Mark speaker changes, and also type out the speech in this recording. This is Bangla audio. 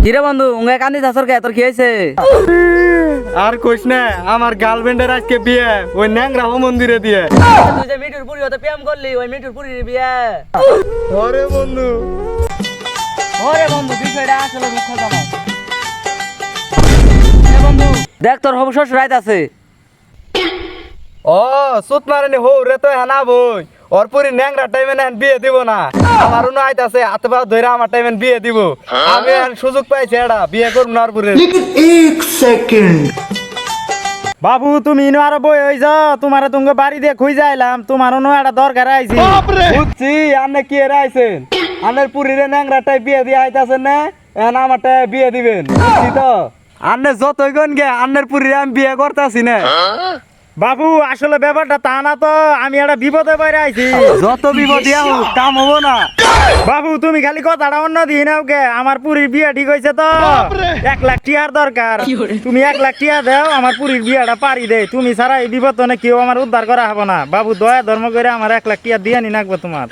Speaker 1: কিরে বন্ধু উঙ্গে কান্দি থাসর কে তোর কি হয়েছে?
Speaker 2: আর কইস না, আমার গার্লফ্রেন্ডের আজকে বিয়ে ওই ন্যাংরা মন্দিরে দিয়ে।
Speaker 1: তুই যে মিঠুর পুরি হতে প্রেম করলি ওই মিঠুর পুরির বিয়ে।
Speaker 2: ওরে বন্ধু,
Speaker 1: ওরে বন্ধু বিষয়টা আসলে মুখ্য জানা। এ বন্ধু দেখ তোর হবু শ্বশুর আইতাছে।
Speaker 2: ও সুত মারেনি হো রে তো হানা বই ওর পুরি ন্যাংরা টাইমে না বিয়ে দিব না। আমার উনো আইতাছে হাতে পা ধরে আমার টাইমে বিয়ে দিব। আমি আর সুযোগ পাইছি এটা বিয়ে করব না আর পুরে।
Speaker 3: एक सेकंड
Speaker 4: বাবু তুমি ইনো আর বই হই যাও, তোমার তুমি বাড়ি দিয়ে খুঁজ যাইলাম, তোমার নো একটা দরকার আইছি।
Speaker 2: বুঝছি আপনি কি এর আইছেন, আনের পুরি রে ন্যাংরা টাই বিয়ে দিয়ে আইতাছেন না, এখন আমার টাই বিয়ে দিবেন। বুঝছি তো আন্নে যতই গন গে আন্নের পুরি আমি বিয়ে করতাছি না।
Speaker 4: বাবু আসলে ব্যাপারটা তা না তো, আমি একটা বিপদে বাইরে আইছি।
Speaker 2: যত বিপদ দিয়া হোক কাম হবো না।
Speaker 4: বাবু তুমি খালি কথাটা অন্য দিই নাও কে, আমার পুরীর বিয়ে ঠিক হয়েছে তো 1 লাখ টিয়ার দরকার। তুমি 1 লাখ টিয়া দাও, আমার পুরীর বিয়েটা পারি দে। তুমি ছাড়া এই বিপদ তো কেউ আমার উদ্ধার করা হবে না। বাবু দয়া ধর্ম করে আমার 1 লাখ টিয়া দিয়ে নি নাকবো তোমার।